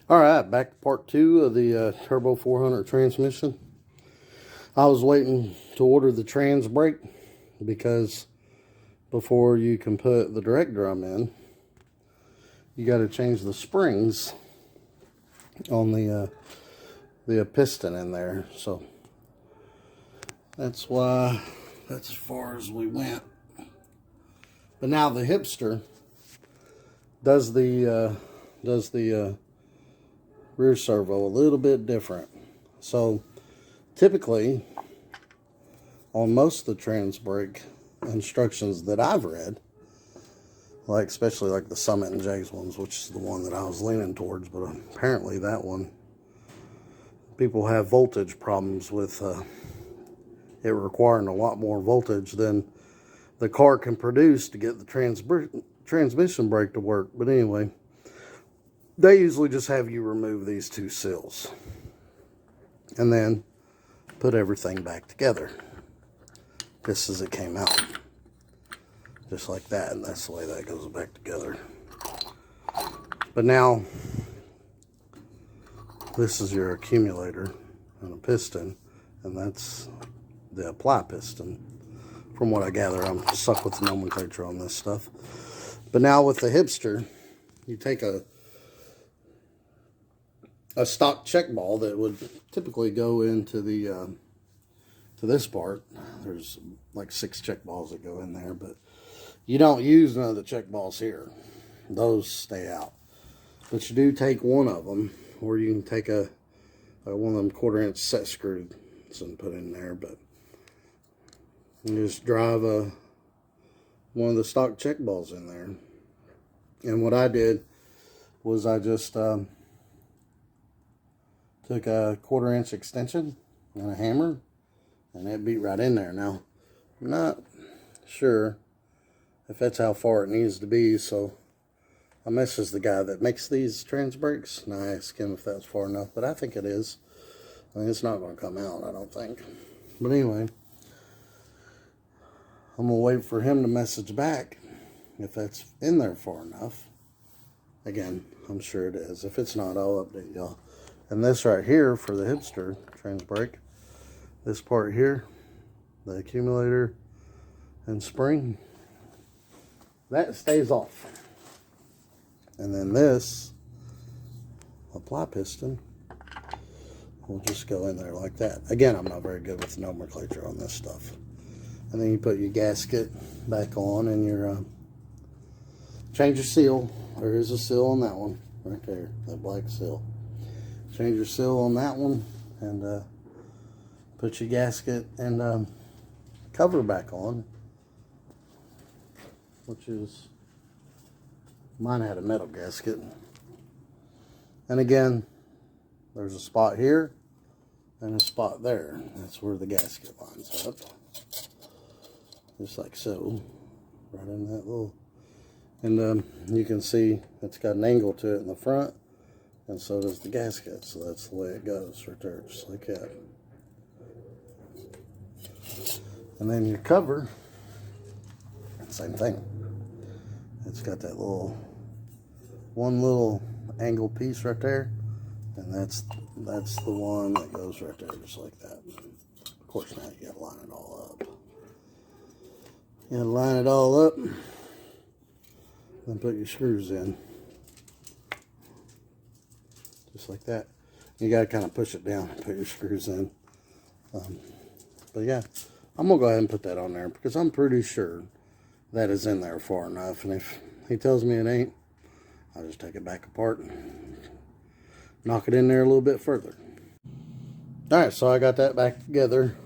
All right, back to part 2 of the Turbo 400 transmission. I was waiting to order the trans brake because before you can put the direct drum in, you got to change the springs on the piston in there. So that's why that's as far as we went. But now the Hipster does the rear servo a little bit different. So typically on most of the trans brake instructions that I've read, like especially like the Summit and Jags ones, which is the one that I was leaning towards, but apparently that one, people have voltage problems with it requiring a lot more voltage than the car can produce to get the transmission brake to work. But anyway, they usually just have you remove these 2 seals and then put everything back together just as it came out, just like that, and that's the way that goes back together. But now this is your accumulator and a piston, and that's the apply piston. From what I gather, I'm stuck with the nomenclature on this stuff. But now with the Hipster, you take a stock check ball that would typically go into the to this part. There's like 6 check balls that go in there, but you don't use none of the check balls here. Those stay out. But you do take one of them, or you can take one of them 1/4-inch set screws and put in there. But you just drive one of the stock check balls in there. And what I did was I just took a 1/4-inch extension and a hammer, and it beat right in there. Now, I'm not sure if that's how far it needs to be, so I messaged the guy that makes these trans brakes, and I asked him if that's far enough, but I think it is. I mean, it's not going to come out, I don't think. But anyway, I'm going to wait for him to message back if that's in there far enough. Again, I'm sure it is. If it's not, I'll update y'all. And this right here for the Hipster trans brake, this part here, the accumulator and spring, that stays off. And then this apply piston will just go in there like that. Again, I'm not very good with nomenclature on this stuff. And then you put your gasket back on, and your change your seal. There is a seal on that one right there, that black seal. Change your seal on that one, and put your gasket and cover back on, which is, mine had a metal gasket. And again, there's a spot here and a spot there. That's where the gasket lines up, just like so, right in that little. And you can see it's got an angle to it in the front, and so does the gasket. So that's the way it goes right there, just like that. And then your cover, same thing. It's got that one little angle piece right there, and that's the one that goes right there, just like that. Of course, now you gotta line it all up. You gotta line it all up, then put your screws in, just like that. You gotta kind of push it down and put your screws in. But yeah, I'm gonna go ahead and put that on there because I'm pretty sure that is in there far enough. And if he tells me it ain't, I'll just take it back apart and knock it in there a little bit further. Alright, so I got that back together.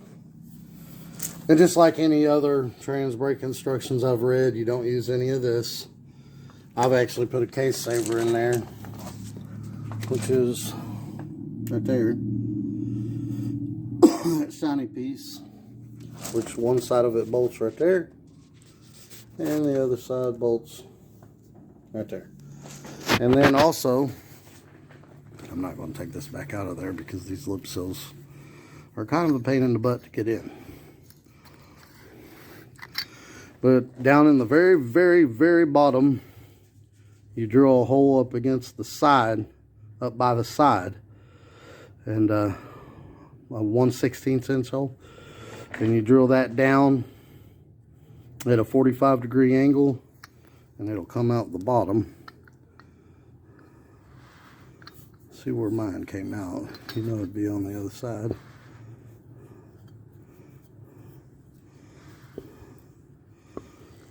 And just like any other trans brake instructions I've read, you don't use any of this. I've actually put a case saver in there, which is right there. That shiny piece, which one side of it bolts right there, and the other side bolts right there. And then also, I'm not going to take this back out of there because these lip seals are kind of a pain in the butt to get in. But down in the very, very, very bottom, you drill a hole up against the side up by the side, and a 1/16 inch hole, and you drill that down at a 45-degree angle, and it'll come out the bottom. See where mine came out. You know it'd be on the other side.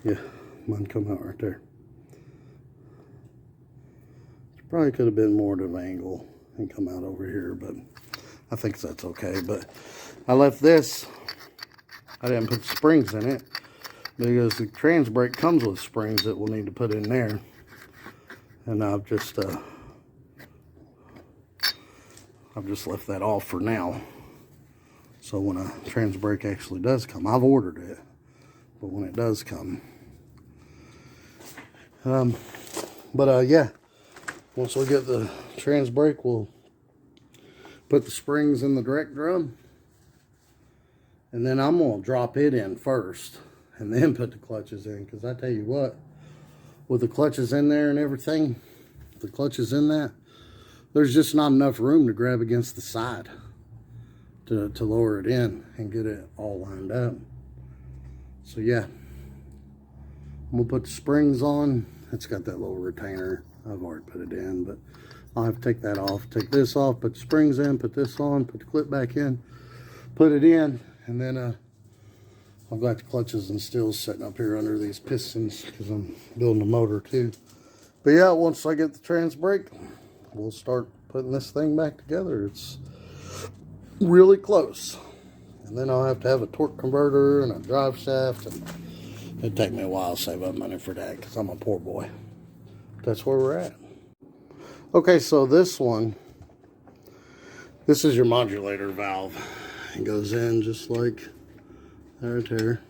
Yeah, mine come out right there. Probably could have been more to an angle and come out over here, but I think that's okay. But I left this, I didn't put springs in it because the trans brake comes with springs that we'll need to put in there. And I've just left that off for now. So when a trans brake actually does come, I've ordered it, but when it does come, yeah, once we get the trans brake, we'll put the springs in the direct drum, and then I'm gonna drop it in first and then put the clutches in, because I tell you what, with the clutches in there and everything, the clutches in that, there's just not enough room to grab against the side to lower it in and get it all lined up. So yeah, I'm gonna put the springs on. It's got that little retainer. I've already put it in, but I'll have to take that off, take this off, put the springs in, put this on, put the clip back in, put it in, and then I've got the clutches and stills sitting up here under these pistons because I'm building a motor too. But yeah, once I get the trans brake, we'll start putting this thing back together. It's really close. And then I'll have to have a torque converter and a drive shaft, and it'd take me a while to save up money for that because I'm a poor boy. But that's where we're at. Okay, so this one, this is your modulator valve. It goes in just like right there.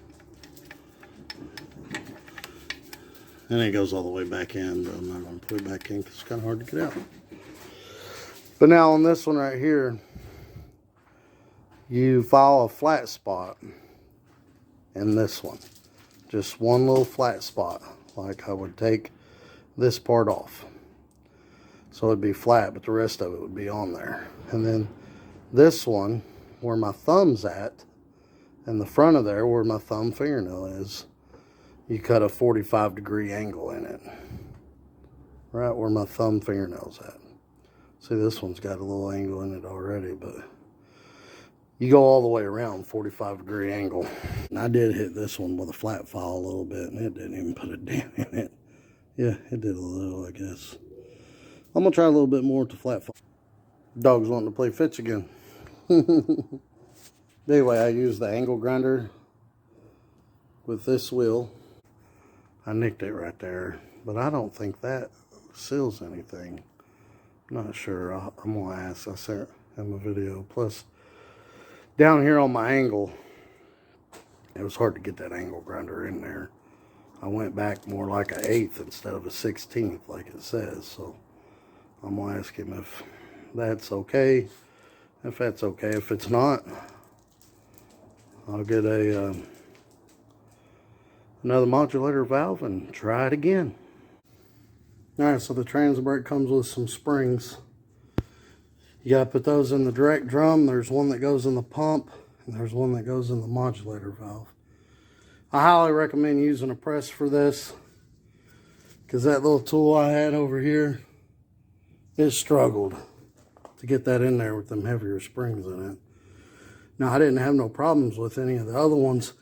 And it goes all the way back in, but I'm not going to put it back in because it's kind of hard to get out. But now on this one right here, you follow a flat spot in this one. Just one little flat spot. Like I would take this part off. So it'd be flat, but the rest of it would be on there. And then this one, where my thumb's at, and the front of there, where my thumb fingernail is, you cut a 45-degree angle in it. Right where my thumb fingernail's at. See, this one's got a little angle in it already, but you go all the way around 45-degree angle. And I did hit this one with a flat file a little bit, and it didn't even put a dent in it. Yeah, it did a little, I guess. I'm gonna try a little bit more with the flat file. Dog's wanting to play fetch again. Anyway, I used the angle grinder with this wheel. I nicked it right there, but I don't think that seals anything. I'm not sure. I'm gonna ask. I said in the video. Plus, down here on my angle, it was hard to get that angle grinder in there. I went back more like an 1/8 instead of a 16th, like it says. So I'm gonna ask him if that's okay. If that's okay. If it's not, I'll get a another modulator valve and try it again. Alright, so the trans brake comes with some springs. You gotta put those in the direct drum. There's one that goes in the pump, and there's one that goes in the modulator valve. I highly recommend using a press for this, because that little tool I had over here, it struggled to get that in there with them heavier springs in it. Now, I didn't have no problems with any of the other ones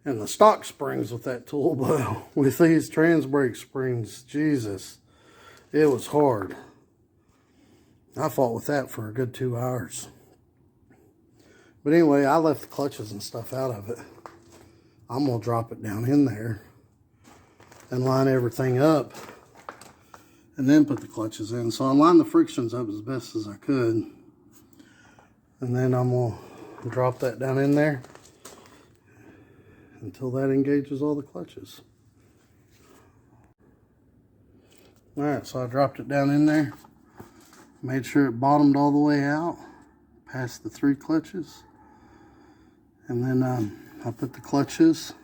and the stock springs with that tool, but with these trans brake springs, Jesus, it was hard. I fought with that for a good 2 hours. But anyway, I left the clutches and stuff out of it. I'm gonna drop it down in there and line everything up and then put the clutches in. So I lined the frictions up as best as I could. And then I'm gonna drop that down in there until that engages all the clutches. Alright, so I dropped it down in there, made sure it bottomed all the way out, past the 3 clutches, and then I put the clutches,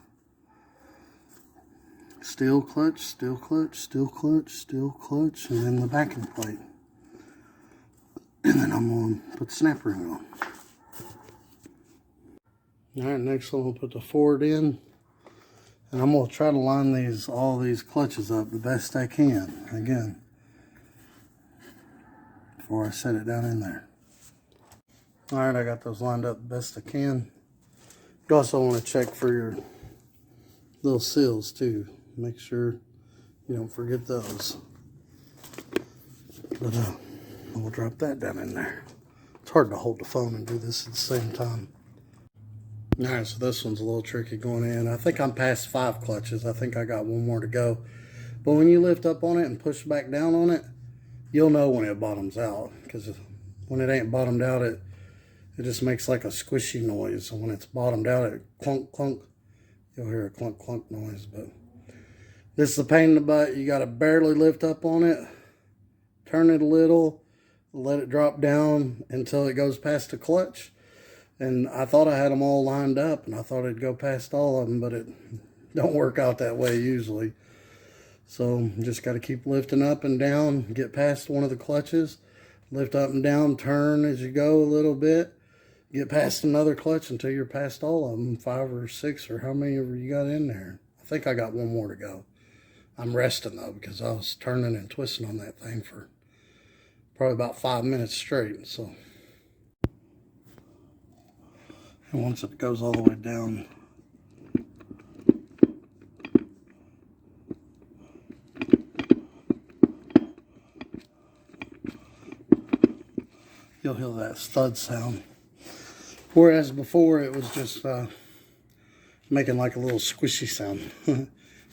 steel clutch, steel clutch, steel clutch, steel clutch, and then the backing plate. And then I'm going to put the snap ring on. Alright, next I'm going to put the Ford in. And I'm going to try to line all these clutches up the best I can. Again, before I set it down in there. Alright, I got those lined up the best I can. You also want to check for your little seals too. Make sure you don't forget those. But we'll drop that down in there. It's hard to hold the phone and do this at the same time. Alright, so this one's a little tricky going in. I think I'm past 5 clutches. I think I got one more to go. But when you lift up on it and push back down on it, you'll know when it bottoms out. Because when it ain't bottomed out, it just makes like a squishy noise. So when it's bottomed out, it clunk, clunk. You'll hear a clunk, clunk noise. But this is a pain in the butt. You got to barely lift up on it. Turn it a little. Let it drop down until it goes past the clutch. And I thought I had them all lined up, and I thought it'd go past all of them, but it don't work out that way usually. So just got to keep lifting up and down, get past one of the clutches, lift up and down, turn as you go a little bit, get past another clutch until you're past all of them, 5 or 6 or how many ever you got in there. I think I got one more to go. I'm resting though because I was turning and twisting on that thing for probably about 5 minutes straight. So. And once it goes all the way down, you'll hear that thud sound. Whereas before it was just making like a little squishy sound.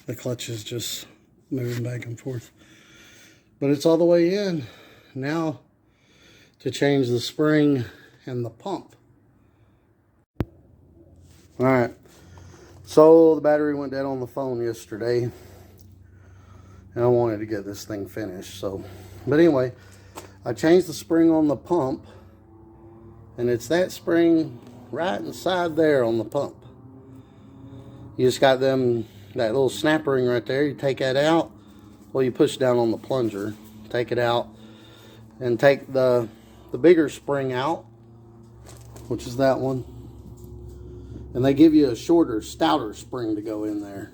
The clutch is just moving back and forth. But it's all the way in. Now to change the spring and the pump. Alright, so the battery went dead on the phone yesterday, and I wanted to get this thing finished, but anyway, I changed the spring on the pump, and it's that spring right inside there on the pump. You just got that little snap ring right there. You take that out, well, you push down on the plunger, take it out, and take the bigger spring out, which is that one. And they give you a shorter, stouter spring to go in there.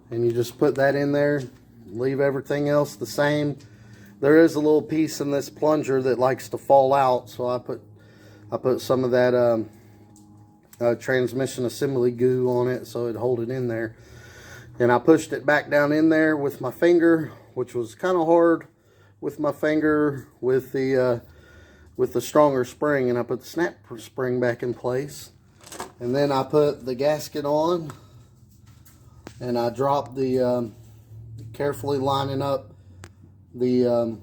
And you just put that in there, leave everything else the same. There is a little piece in this plunger that likes to fall out, so I put some of that transmission assembly goo on it so it'd hold it in there. And I pushed it back down in there with my finger, which was kind of hard with my finger with the stronger spring, and I put the snap spring back in place. And then I put the gasket on, and I dropped carefully lining up the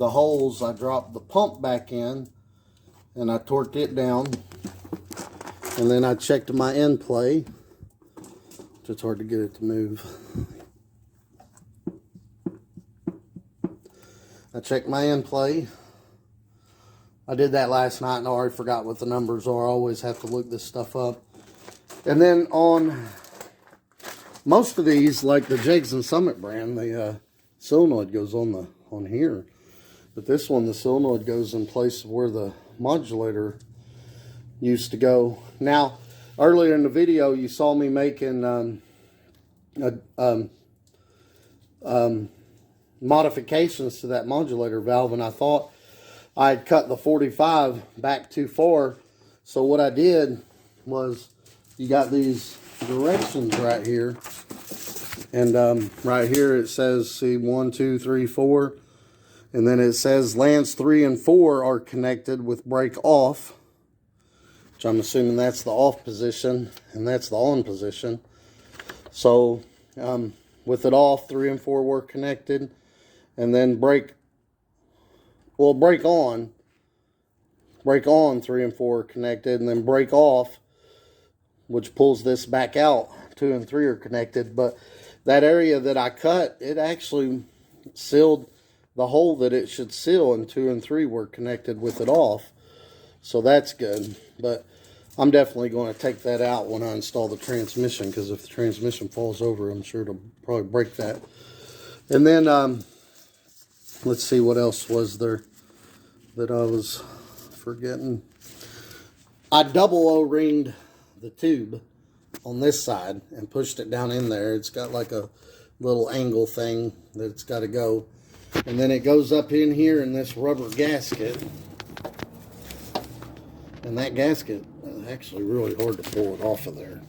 holes. I dropped the pump back in, and I torqued it down. And then I checked my end play. It's hard to get it to move. I checked my end play. I did that last night and I already forgot what the numbers are. I always have to look this stuff up. And then on most of these, like the Jegs and Summit brand, the solenoid goes on here. But this one, the solenoid goes in place where the modulator used to go. Now, earlier in the video, you saw me making modifications to that modulator valve, and I thought I had cut the 45 back too far. So what I did was, you got these directions right here, and right here it says, see, 1, 2, 3, 4, and then it says lands 3 and 4 are connected with brake off, which I'm assuming that's the off position and that's the on position. So with it off, 3 and 4 were connected, and then brake on, 3 and 4 are connected, and then brake off, which pulls this back out, 2 and 3 are connected. But that area that I cut, it actually sealed the hole that it should seal, and 2 and 3 were connected with it off. So that's good. But I'm definitely going to take that out when I install the transmission, because if the transmission falls over, I'm sure it'll probably break that. And then let's see, what else was there. that I was forgetting. I double O-ringed the tube on this side and pushed it down in there. It's got like a little angle thing that it's got to go. And then it goes up in here in this rubber gasket. And that gasket is actually really hard to pull it off of there.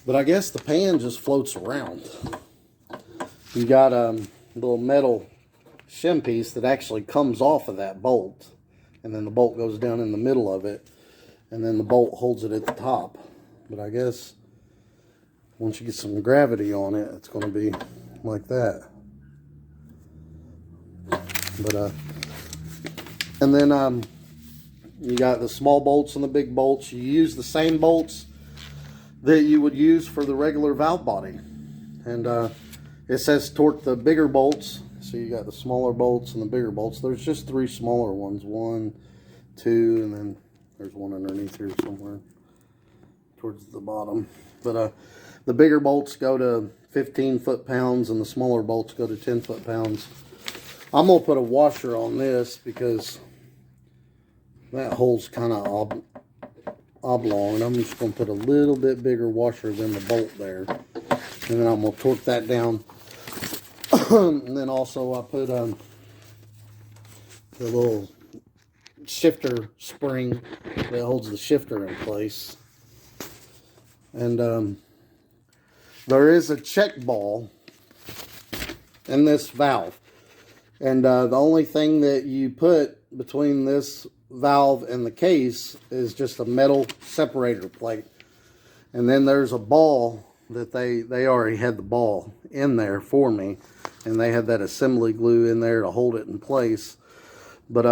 But I guess the pan just floats around. You got a little metal shim piece that actually comes off of that bolt. And then the bolt goes down in the middle of it. And then the bolt holds it at the top. But I guess once you get some gravity on it, it's going to be like that. But and then you got the small bolts and the big bolts. You use the same bolts that you would use for the regular valve body. And it says torque the bigger bolts. So you got the smaller bolts and the bigger bolts. There's just 3 smaller ones. 1, 2, and then there's one underneath here somewhere towards the bottom. But the bigger bolts go to 15 foot-pounds and the smaller bolts go to 10 foot-pounds. I'm going to put a washer on this because that hole's kind of oblong. And I'm just going to put a little bit bigger washer than the bolt there. And then I'm going to torque that down. And then also I put the little shifter spring that holds the shifter in place. And there is a check ball in this valve. And the only thing that you put between this valve and the case is just a metal separator plate. And then there's a ball that they already had the ball in there for me. And they had that assembly glue in there to hold it in place. But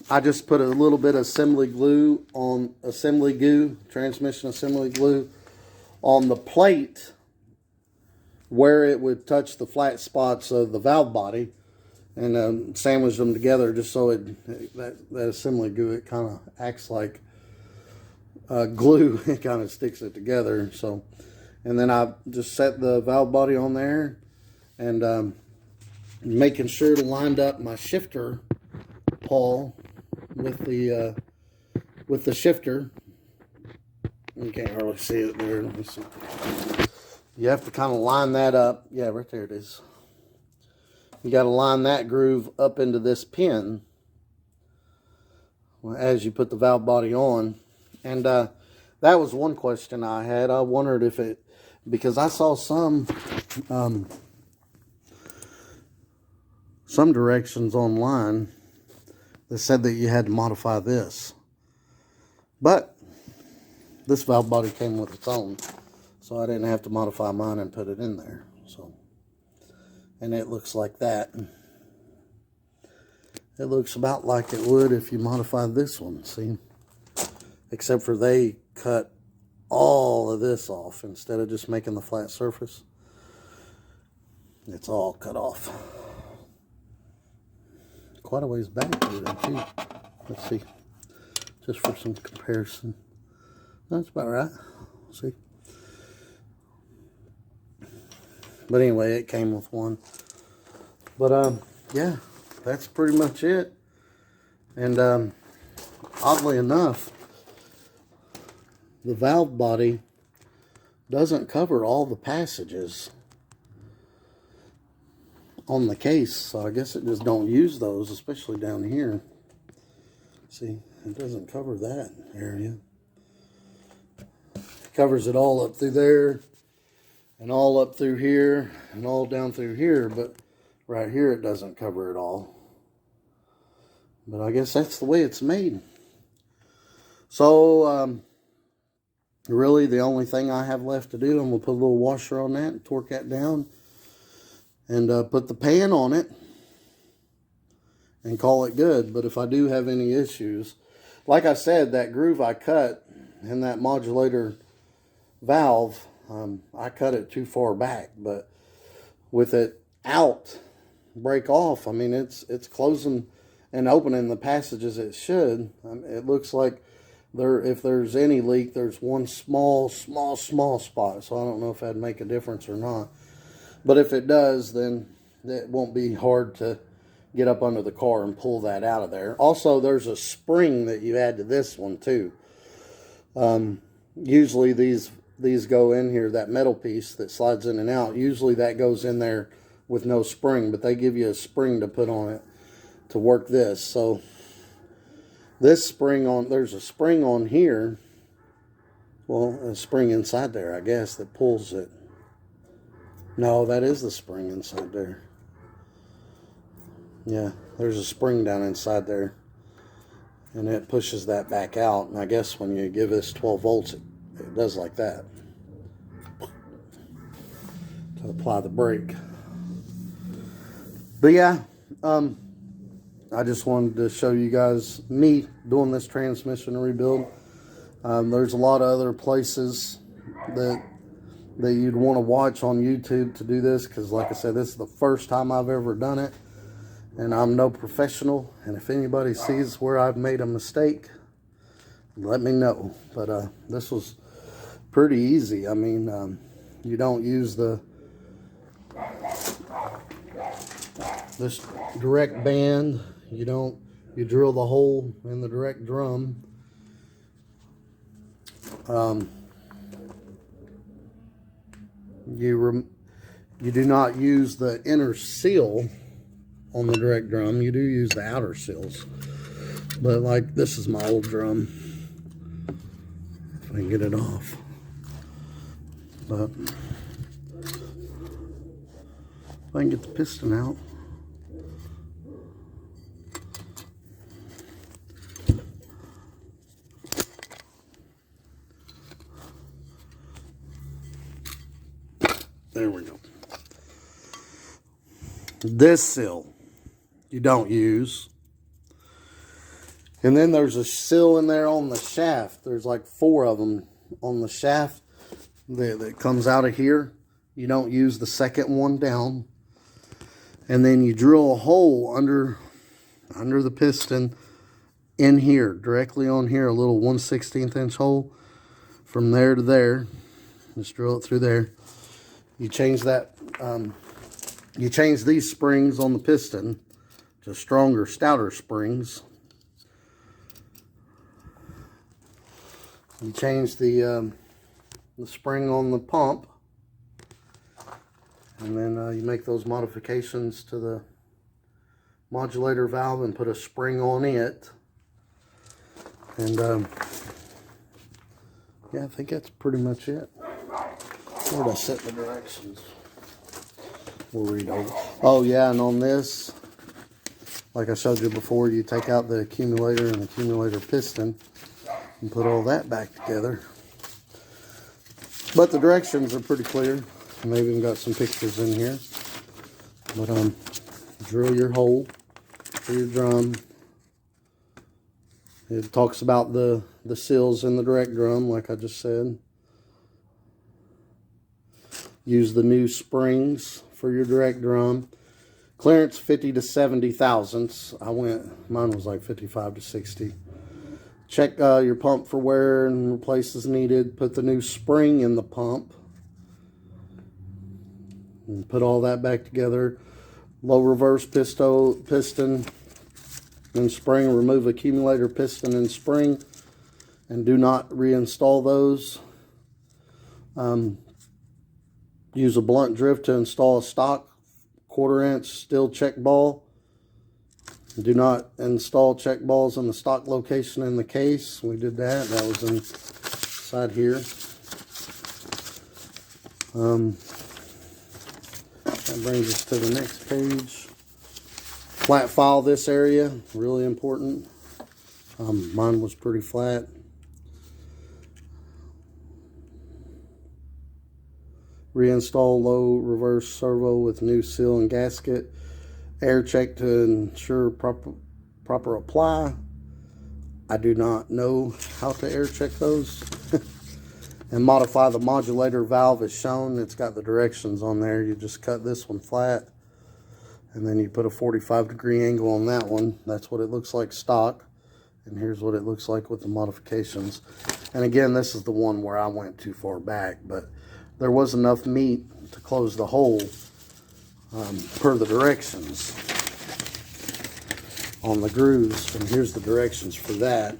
I just put a little bit of assembly glue, transmission assembly glue, on the plate where it would touch the flat spots of the valve body, and sandwiched them together just so that assembly glue, it kind of acts like glue. It kind of sticks it together. So, and then I just set the valve body on there, and making sure to line up my shifter pawl with the shifter. You can't hardly see it there. Let me see. You have to kind of line that up. Yeah, right there it is. You got to line that groove up into this pin as you put the valve body on. And that was one question I had. I wondered if it, because I saw some directions online that said that you had to modify this. But this valve body came with its own, so I didn't have to modify mine and put it in there. So, and it looks like that. It looks about like it would if you modified this one, see? Except for they cut all of this off instead of just making the flat surface. It's all cut off. Quite a ways back there too. Let's see, just for some comparison. That's about right. See, but anyway, it came with one. But yeah, that's pretty much it. And oddly enough, the valve body doesn't cover all the passages on the case, so I guess it just don't use those, especially down here. See, it doesn't cover that area. It covers it all up through there, and all up through here, and all down through here, but right here it doesn't cover it all. But I guess that's the way it's made. So, really the only thing I have left to do, I'm going to put a little washer on that and torque that down. And put the pan on it and call it good. But if I do have any issues, like I said, that groove I cut in that modulator valve, I cut it too far back. But with it out, break off, I mean, it's closing and opening the passages it should. It looks like if there's any leak, there's one small spot. So I don't know if that'd make a difference or not. But if it does, then it won't be hard to get up under the car and pull that out of there. Also, there's a spring that you add to this one too. Usually these go in here, that metal piece that slides in and out, usually that goes in there with no spring, but they give you a spring to put on it to work this. So this spring on, there's a spring on here, well, a spring inside there, I guess, that pulls it. No, that is the spring inside there. Yeah, there's a spring down inside there, and it pushes that back out. And I guess when you give this 12 volts, it does like that to apply the brake. But yeah, I just wanted to show you guys me doing this transmission rebuild. There's a lot of other places that you'd want to watch on YouTube to do this, because like I said, this is the first time I've ever done it, and I'm no professional. And if anybody sees where I've made a mistake, let me know. But this was pretty easy. I mean, you don't use this direct band. You drill the hole in the direct drum. You do not use the inner seal on the direct drum. You do use the outer seals. But like, this is my old drum. If I can get it off. But if I can get the piston out. There we go. This seal you don't use. And then there's a seal in there on the shaft. There's like 4 of them on the shaft that comes out of here. You don't use the second one down. And then you drill a hole under the piston in here, directly on here, a little 1/16 inch hole from there to there. Just drill it through there. You change that, you change these springs on the piston to stronger, stouter springs. You change the spring on the pump, and then you make those modifications to the modulator valve and put a spring on it. And yeah, I think that's pretty much it. Where did I set the directions? We'll read over. Oh yeah, and on this, like I showed you before, you take out the accumulator and the accumulator piston and put all that back together. But the directions are pretty clear, and they've even got some pictures in here. But drill your hole for your drum. It talks about the seals in the direct drum, like I just said. Use the new springs for your direct drum. Clearance 50 to 70 thousandths. Mine was like 55 to 60. Check your pump for wear and replace as needed. Put the new spring in the pump. And put all that back together. Low reverse piston and spring. Remove accumulator piston and spring. And do not reinstall those. Use a blunt drift to install a stock 1/4 inch steel check ball. Do not install check balls in the stock location in the case. We did that. That was inside here. That brings us to the next page. Flat file this area, really important. Mine was pretty flat. Reinstall low reverse servo with new seal and gasket. Air check to ensure proper apply. I do not know how to air check those. And modify the modulator valve as shown. It's got the directions on there. You just cut this one flat, and then you put a 45-degree angle on that one. That's what it looks like stock. And here's what it looks like with the modifications. And again, this is the one where I went too far back, but there was enough meat to close the hole per the directions. on the grooves. And here's the directions for that.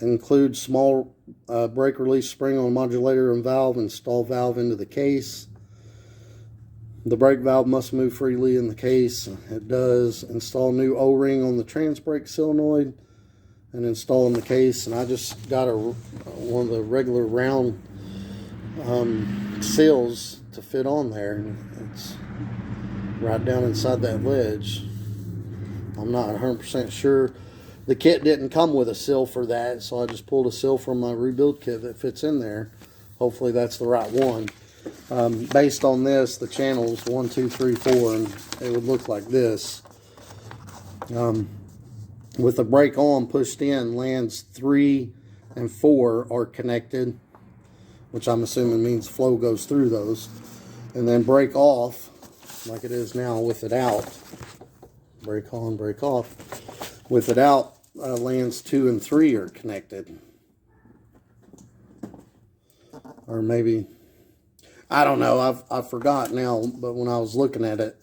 Include small brake release spring on modulator and valve. Install valve into the case. The brake valve must move freely in the case. It does. Install new O-ring on the trans brake solenoid and install in the case. And I just got one of the regular round seals to fit on there. It's right down inside that ledge. I'm not 100% sure. The kit didn't come with a seal for that, so I just pulled a seal from my rebuild kit that fits in there. Hopefully that's the right one. Based on this, the channels 1, 2, 3, 4, and it would look like this. With the brake on pushed in, lands 3 and 4 are connected, which I'm assuming means flow goes through those. And then brake off, like it is now with it out. Brake on, brake off. With it out, lands 2 and 3 are connected. Or maybe, I don't know, I forgot now, but when I was looking at it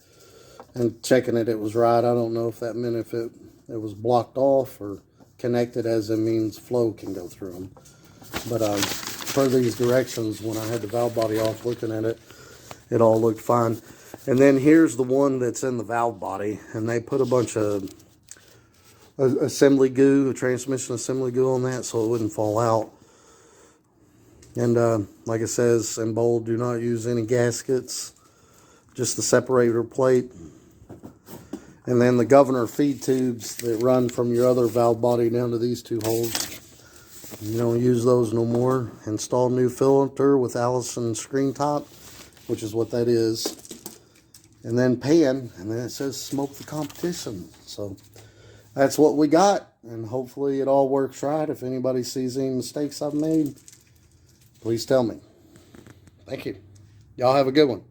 and checking it, it was right. I don't know if that meant if it was blocked off or connected, as it means flow can go through them. But per these directions, when I had the valve body off looking at it, it all looked fine. And then here's the one that's in the valve body, and they put a bunch of assembly goo, a transmission assembly goo on that so it wouldn't fall out. And like it says in bold, do not use any gaskets, just the separator plate. And then the governor feed tubes that run from your other valve body down to these 2 holes. You don't use those no more. Install new filter with Allison screen top, which is what that is. And then pan, and then it says smoke the competition. So that's what we got, and hopefully it all works right. If anybody sees any mistakes I've made, please tell me. Thank you. Y'all have a good one.